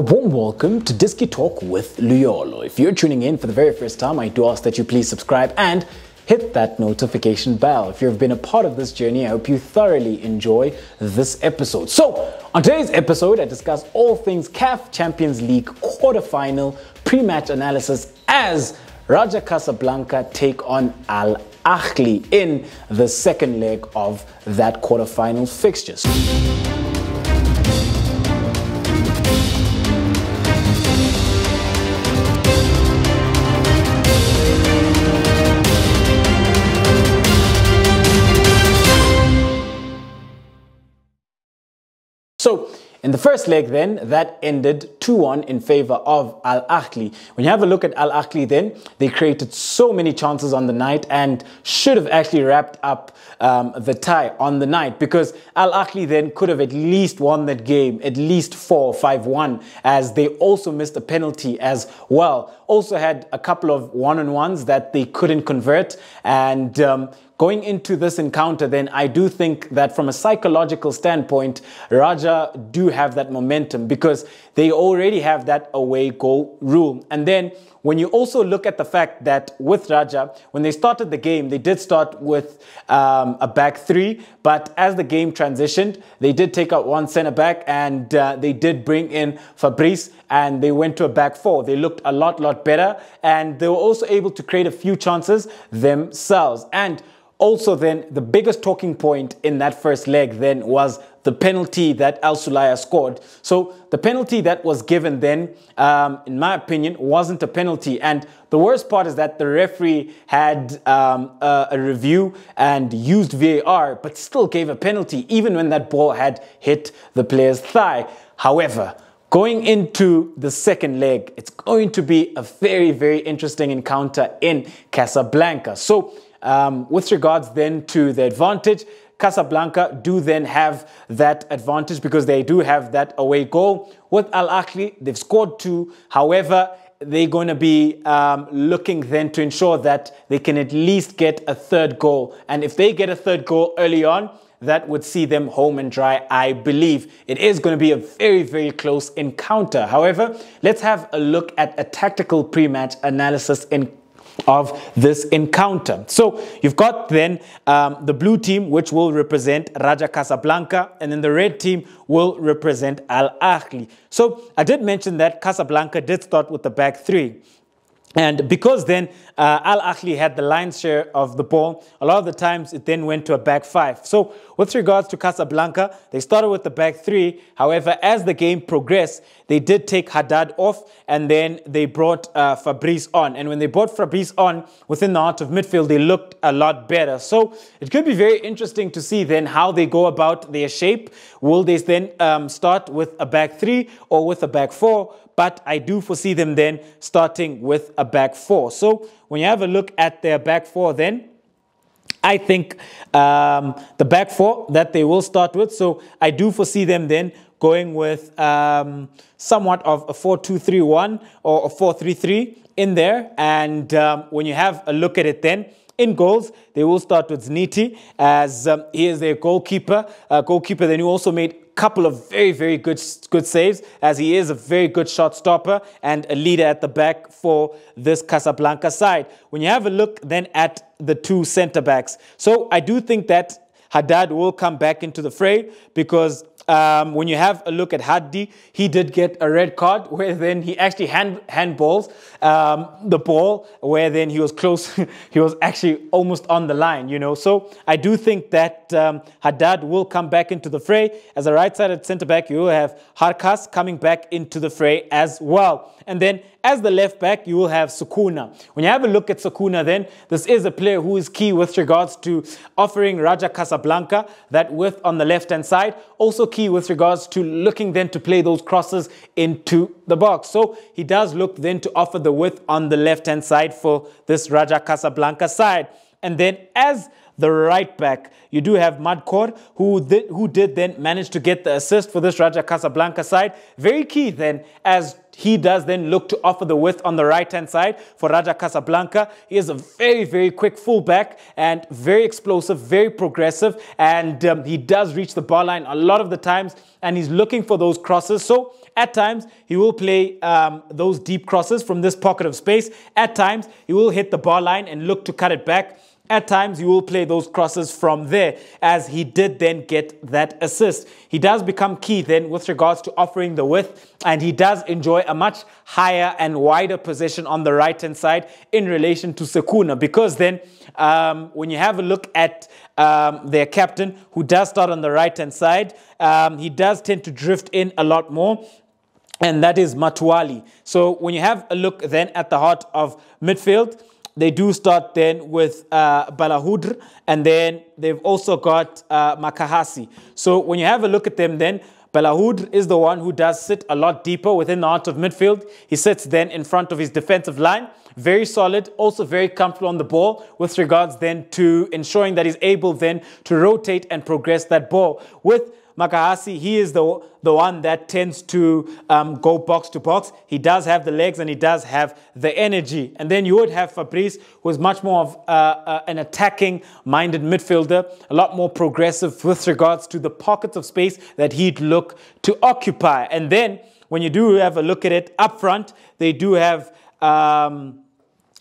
A warm welcome to Disky Talk with Luyolo. If you're tuning in for the very first time, I do ask that you please subscribe and hit that notification bell. If you've been a part of this journey, I hope you thoroughly enjoy this episode. So, on today's episode, I discuss all things CAF Champions League quarterfinal pre-match analysis as Raja Casablanca take on Ahly in the second leg of that quarterfinal fixtures. So, in the first leg then, that ended 2-1 in favor of Ahly. When you have a look at Ahly then, they created so many chances on the night and should have actually wrapped up the tie on the night, because Ahly then could have at least won that game, at least 4-5-1, as they also missed a penalty as well. Also had a couple of one-on-ones that they couldn't convert, and going into this encounter, then I do think that from a psychological standpoint, Raja do have that momentum because they already have that away goal rule. And then when you also look at the fact that with Raja, when they started the game, they did start with a back three, but as the game transitioned, they did take out one centre back and they did bring in Fabrice and they went to a back four. They looked a lot better, and they were also able to create a few chances themselves. And also then, the biggest talking point in that first leg then was the penalty that Al Sulaya scored. So the penalty that was given then, in my opinion, wasn't a penalty. And the worst part is that the referee had a review and used VAR, but still gave a penalty, even when that ball had hit the player's thigh. However, going into the second leg, it's going to be a very interesting encounter in Casablanca. So, with regards then to the advantage, Casablanca do then have that advantage because they do have that away goal. With Ahly, they've scored 2. However, they're going to be looking then to ensure that they can at least get a third goal. And if they get a third goal early on, that would see them home and dry, I believe. It is going to be a very close encounter. However, let's have a look at a tactical pre-match analysis of this encounter. So you've got then the blue team, which will represent Raja Casablanca, and then the red team will represent Ahly. So I did mention that Casablanca did start with the back three. And because then Ahly had the lion's share of the ball, a lot of the times it then went to a back five. So with regards to Casablanca, they started with the back three. However, as the game progressed, they did take Haddad off and then they brought Fabrice on. And when they brought Fabrice on within the heart of midfield, they looked a lot better. So it could be very interesting to see then how they go about their shape. Will they then start with a back three or with a back four? But I do foresee them then starting with a back four. So when you have a look at their back four then, I think the back four that they will start with. So I do foresee them then going with somewhat of a 4-2-3-1 or a 4-3-3 in there. And when you have a look at it then, in goals, they will start with Zniti as he is their goalkeeper. Then he also made couple of very good saves, as he is a very good shot stopper and a leader at the back for this Casablanca side. When you have a look then at the two centre backs, so I do think that Haddad will come back into the fray because when you have a look at Hadi, he did get a red card where then he actually handballs the ball, where then he was close. He was actually almost on the line, you know. So I do think that Haddad will come back into the fray. As a right-sided centre-back, you will have Harkas coming back into the fray as well. And then as the left back, you will have Sukuna. When you have a look at Sukuna then, this is a player who is key with regards to offering Raja Casablanca that width on the left-hand side. Also key with regards to looking then to play those crosses into the box. So he does look then to offer the width on the left-hand side for this Raja Casablanca side. And then as the right back, you do have Madkor, who did then manage to get the assist for this Raja Casablanca side. Very key then, as he does then look to offer the width on the right-hand side for Raja Casablanca. He is a very quick fullback and very explosive, very progressive, and he does reach the bar line a lot of the times, and he's looking for those crosses. So At times, he will play those deep crosses from this pocket of space. At times, he will hit the bar line and look to cut it back. At times, you will play those crosses from there, as he did then get that assist. He does become key then with regards to offering the width, and he does enjoy a much higher and wider position on the right-hand side in relation to Sekuna, because then when you have a look at their captain, who does start on the right-hand side, he does tend to drift in a lot more, and that is Matuali. So when you have a look then at the heart of midfield, they do start then with Balahudr, and then they've also got Makahasi. So when you have a look at them then, Balahudr is the one who does sit a lot deeper within the heart of midfield. He sits then in front of his defensive line. Very solid, also very comfortable on the ball with regards then to ensuring that he's able then to rotate and progress that ball. With Makahasi, he is the one that tends to go box to box. He does have the legs and he does have the energy. And then you would have Fabrice, who is much more of an attacking-minded midfielder, a lot more progressive with regards to the pockets of space that he'd look to occupy. And then when you do have a look at it up front, they do have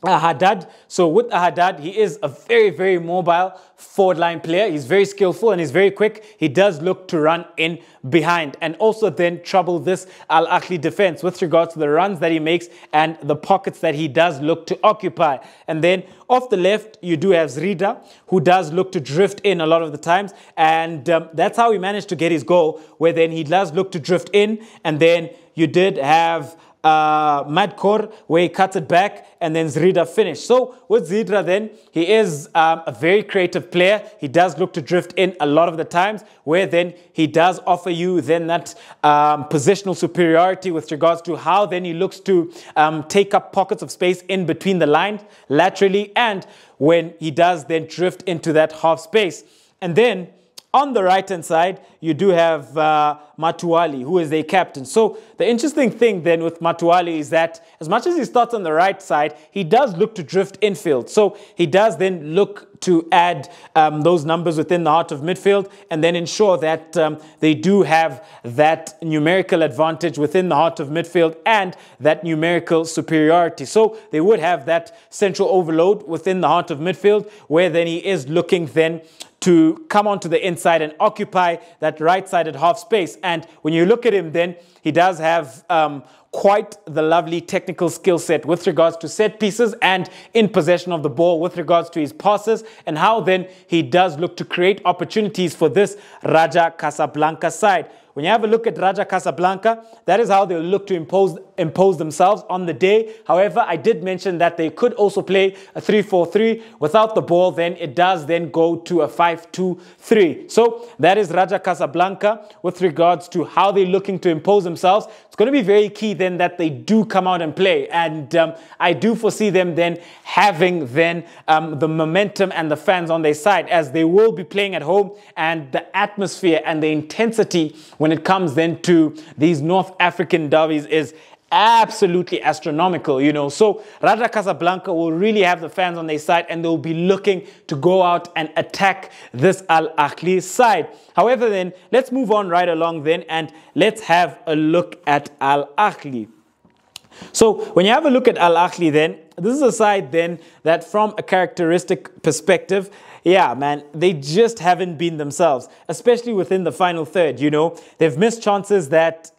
Haddad. So with Haddad, he is a very, very mobile forward line player. He's very skillful and he's very quick. He does look to run in behind and also then trouble this Al Ahly defense with regards to the runs that he makes and the pockets that he does look to occupy. And then off the left, you do have Zrida, who does look to drift in a lot of the times. And that's how he managed to get his goal, where then he does look to drift in. And then you did have Madkor, where he cuts it back, and then Zrida finished. So with Zrida then, he is a very creative player. He does look to drift in a lot of the times, where then he does offer you then that positional superiority with regards to how then he looks to take up pockets of space in between the lines laterally, and when he does then drift into that half space. And then on the right-hand side, you do have Matuali, who is a captain. So the interesting thing then with Matuali is that as much as he starts on the right side, he does look to drift infield. So he does then look to add those numbers within the heart of midfield and then ensure that they do have that numerical advantage within the heart of midfield and that numerical superiority. So they would have that central overload within the heart of midfield, where then he is looking then to come onto the inside and occupy that right-sided half space. And when you look at him then, he does have quite the lovely technical skill set with regards to set pieces and in possession of the ball with regards to his passes, and how then he does look to create opportunities for this Raja Casablanca side. When you have a look at Raja Casablanca, that is how they'll look to impose themselves on the day. However, I did mention that they could also play a 3-4-3 without the ball. Then it does then go to a 5-2-3. So that is Raja Casablanca with regards to how they're looking to impose themselves. It's going to be very key then that they do come out and play. And I do foresee them then having then the momentum and the fans on their side, as they will be playing at home, and the atmosphere and the intensity when it comes then to these North African derbies is absolutely astronomical, you know. So Raja Casablanca will really have the fans on their side, and they'll be looking to go out and attack this Al Ahly side. However, then let's move on right along then, and let's have a look at Al Ahly. So when you have a look at Al Ahly then, this is a side then that from a characteristic perspective, yeah, man, they just haven't been themselves, especially within the final third, you know. They've missed chances that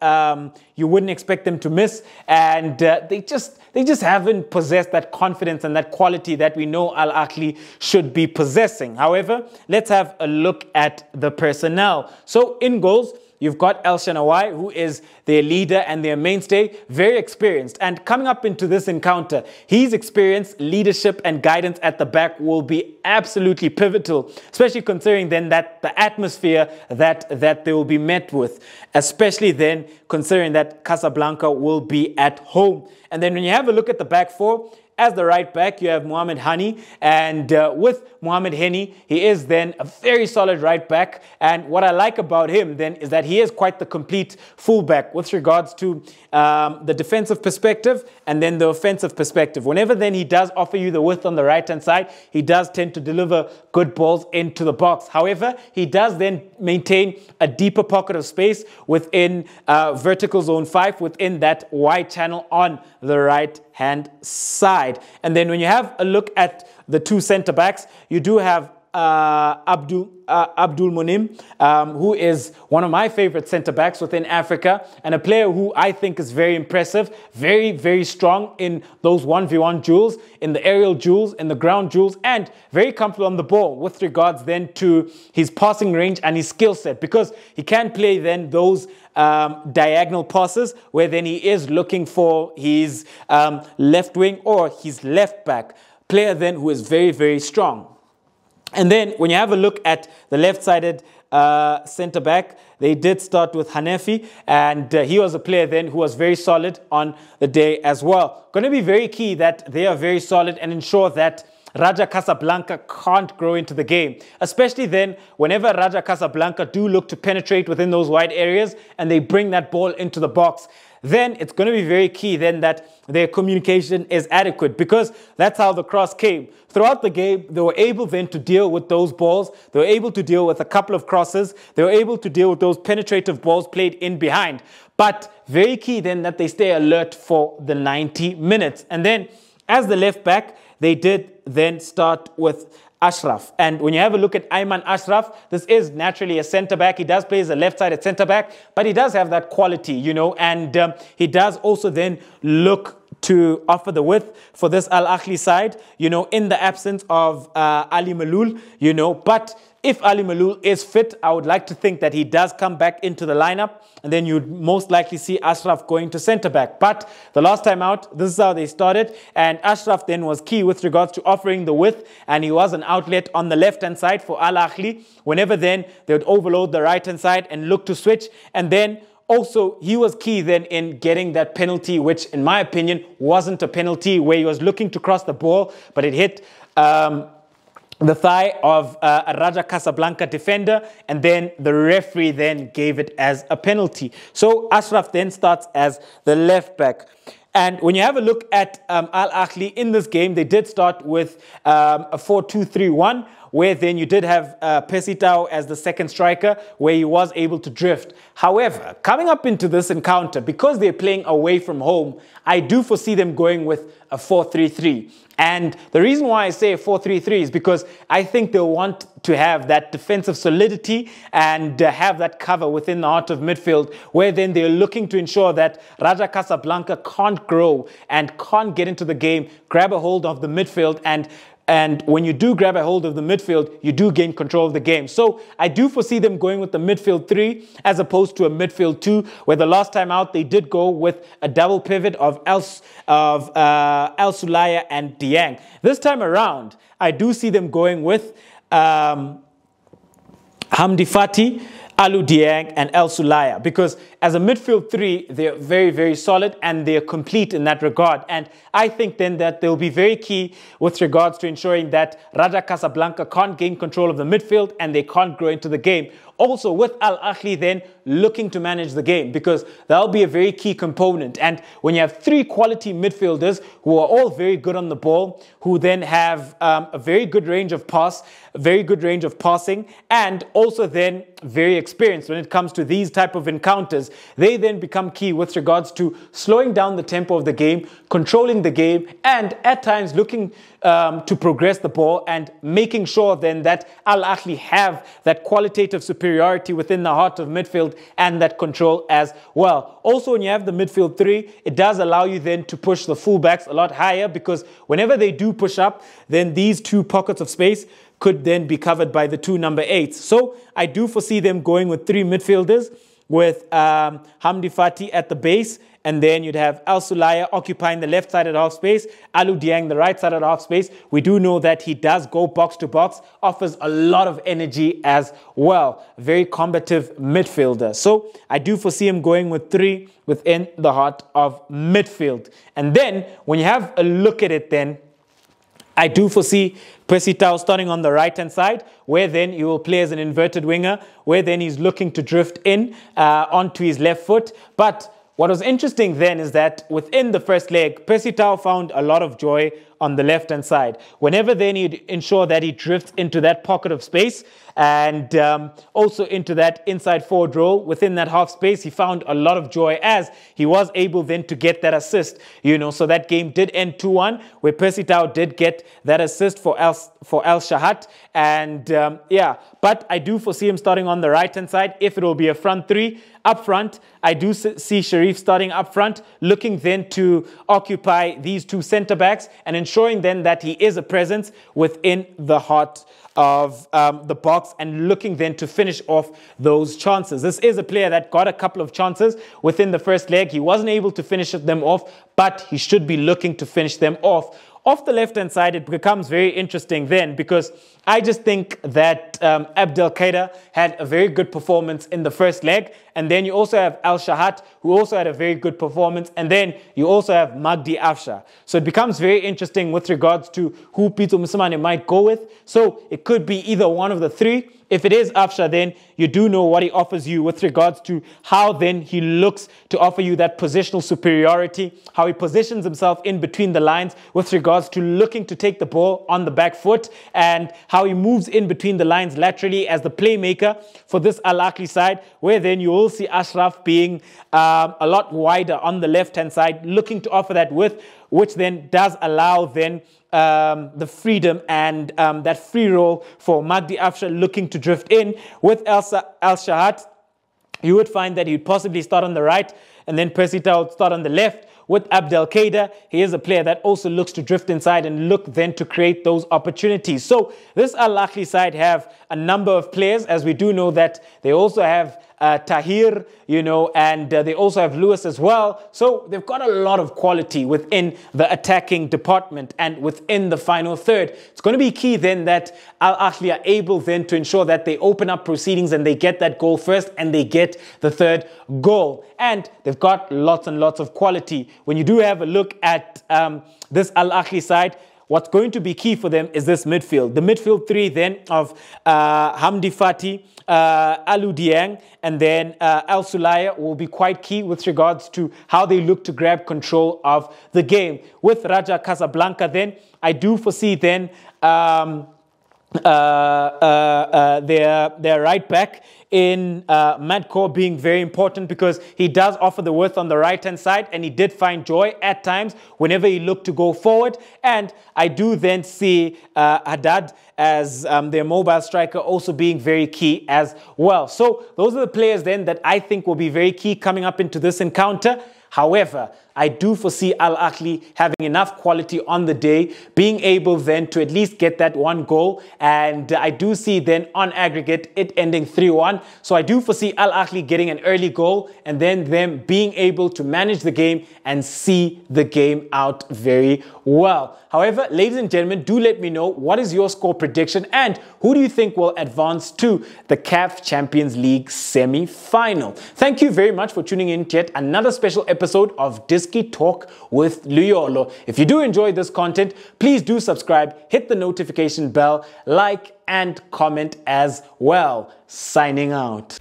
you wouldn't expect them to miss, and they just haven't possessed that confidence and that quality that we know Al Ahly should be possessing. However, let's have a look at the personnel. So in goals, you've got El Shenawai, who is their leader and their mainstay, very experienced. And coming up into this encounter, his experience, leadership and guidance at the back will be absolutely pivotal, especially considering then that the atmosphere that they will be met with, especially then considering that Casablanca will be at home. And then when you have a look at the back four, as the right back, you have Mohamed Hani, and with Mohamed Hani, he is then a very solid right back. And what I like about him then is that he is quite the complete fullback with regards to the defensive perspective and then the offensive perspective. Whenever then he does offer you the width on the right-hand side, he does tend to deliver good balls into the box. However, he does then maintain a deeper pocket of space within vertical zone 5, within that wide channel on the right-hand side. And then when you have a look at the two centre-backs, you do have Abdul Monim, who is one of my favorite centre-backs within Africa, and a player who I think is very impressive, very, very strong in those 1v1 duels, in the aerial duels, in the ground duels, and very comfortable on the ball with regards then to his passing range and his skill set, because he can play then those diagonal passes where then he is looking for his left wing or his left back. Player then who is very, very strong. And then when you have a look at the left-sided centre-back, they did start with Hanefi, and he was a player then who was very solid on the day as well. Going to be very key that they are very solid and ensure that Raja Casablanca can't grow into the game, especially then whenever Raja Casablanca do look to penetrate within those wide areas and they bring that ball into the box. Then it's going to be very key then that their communication is adequate, because that's how the cross came. Throughout the game, they were able then to deal with those balls. They were able to deal with a couple of crosses. They were able to deal with those penetrative balls played in behind. But very key then that they stay alert for the 90 minutes. And then as the left back, they did then start with Ashraf. And when you have a look at Ayman Ashraf, this is naturally a centre-back. He does play as a left-sided centre-back, but he does have that quality, you know, and he does also then look to offer the width for this Al Ahly side, you know, in the absence of Ali Maloul, you know. But if Ali Maloul is fit, I would like to think that he does come back into the lineup, and then you'd most likely see Ashraf going to centre-back. But the last time out, this is how they started, and Ashraf then was key with regards to offering the width, and he was an outlet on the left-hand side for Al Ahly. Whenever then they would overload the right-hand side and look to switch, and then also, he was key then in getting that penalty, which in my opinion wasn't a penalty, where he was looking to cross the ball, but it hit the thigh of a Raja Casablanca defender, and then the referee then gave it as a penalty. So Ashraf then starts as the left back. And when you have a look at Al Ahly in this game, they did start with a 4-2-3-1, where then you did have Pesitao as the second striker, where he was able to drift. However, coming up into this encounter, because they're playing away from home, I do foresee them going with a 4-3-3. And the reason why I say a 4-3-3 is because I think they'll want to have that defensive solidity and have that cover within the heart of midfield, where then they're looking to ensure that Raja Casablanca can't grow and can't get into the game, grab a hold of the midfield, and when you do grab a hold of the midfield, you do gain control of the game. So I do foresee them going with the midfield 3 as opposed to a midfield 2, where the last time out they did go with a double pivot of El Sulaya and Dieng. This time around, I do see them going with Hamdi Fati, Alou Dieng, and El Sulaya, because as a midfield 3, they're very, very solid and they're complete in that regard. And I think then that they'll be very key with regards to ensuring that Raja Casablanca can't gain control of the midfield and they can't grow into the game. Also with Al Ahly then looking to manage the game, because that'll be a very key component. And when you have 3 quality midfielders who are all very good on the ball, who then have a very good range of pass, a very good range of passing, and also then very experienced when it comes to these type of encounters, they then become key with regards to slowing down the tempo of the game, controlling the game, and at times looking to progress the ball and making sure then that Al Ahly have that qualitative superiority within the heart of midfield and that control as well. Also, when you have the midfield 3, it does allow you then to push the fullbacks a lot higher, because whenever they do push up, then these 2 pockets of space could then be covered by the 2 number 8s. So I do foresee them going with 3 midfielders. with Hamdi Fati at the base. And then you'd have Al Sulaya occupying the left side of the half space, Alou Dieng the right side of the half space. We do know that he does go box to box, offers a lot of energy as well. Very combative midfielder. So I do foresee him going with 3 within the heart of midfield. And then when you have a look at it then, I do foresee Percy Tau starting on the right-hand side, where then he will play as an inverted winger, where then he's looking to drift in onto his left foot. But what was interesting then is that within the first leg, Percy Tau found a lot of joy on the left-hand side. Whenever then he'd ensure that he drifts into that pocket of space and also into that inside forward role within that half space, he found a lot of joy as he was able then to get that assist. You know, so that game did end 2-1, where Percy Tau did get that assist for Al Shahat. And yeah, but I do foresee him starting on the right-hand side if it will be a front 3. Up front, I do see Sharif starting up front, looking then to occupy these 2 centre-backs and ensuring then that he is a presence within the heart of the box and looking then to finish off those chances. This is a player that got a couple of chances within the first leg. He wasn't able to finish them off, but he should be looking to finish them off. Off the left-hand side, it becomes very interesting then because I just think that Abdelkader had a very good performance in the first leg. And then you also have Al Shahat, who also had a very good performance. And then you also have Magdi Afsha. So it becomes very interesting with regards to who Pitso Mosimane might go with. So it could be either one of the 3. If it is Afsha, then you do know what he offers you with regards to how then he looks to offer you that positional superiority, how he positions himself in between the lines with regards to looking to take the ball on the back foot, and how he moves in between the lines laterally as the playmaker for this Al Ahly side, where then you will see Ashraf being a lot wider on the left-hand side, looking to offer that width, which then does allow then the freedom and that free roll for Magdi Afsha looking to drift in. With Al Shahat, you would find that he'd possibly start on the right and then Percy Tau would start on the left. With Abdelkader, he is a player that also looks to drift inside and look then to create those opportunities. So this Al Ahly side have a number of players, as we do know that they also have Tahir, you know, and they also have Lewis as well. So they've got a lot of quality within the attacking department and within the final third. It's going to be key then that Al Ahly are able then to ensure that they open up proceedings and they get that goal first and they get the third goal. And they've got lots and lots of quality. When you do have a look at this Al Ahly side, what's going to be key for them is this midfield. The midfield 3 then of Hamdi Fati, Alou Dieng, and then Al Sulaya will be quite key with regards to how they look to grab control of the game. With Raja Casablanca then, I do foresee then their right back in Madcore being very important because he does offer the width on the right-hand side and he did find joy at times whenever he looked to go forward. And I do then see Haddad as their mobile striker also being very key as well. So those are the players then that I think will be very key coming up into this encounter. However, I do foresee Al Ahly having enough quality on the day, being able then to at least get that 1 goal. And I do see then on aggregate it ending 3-1. So I do foresee Al Ahly getting an early goal and then them being able to manage the game and see the game out very well. However, ladies and gentlemen, do let me know what is your score prediction and who do you think will advance to the CAF Champions League semi-final. Thank you very much for tuning in to yet another special episode of Diski Talk with Luyolo. If you do enjoy this content, please do subscribe, hit the notification bell, like and comment as well. Signing out.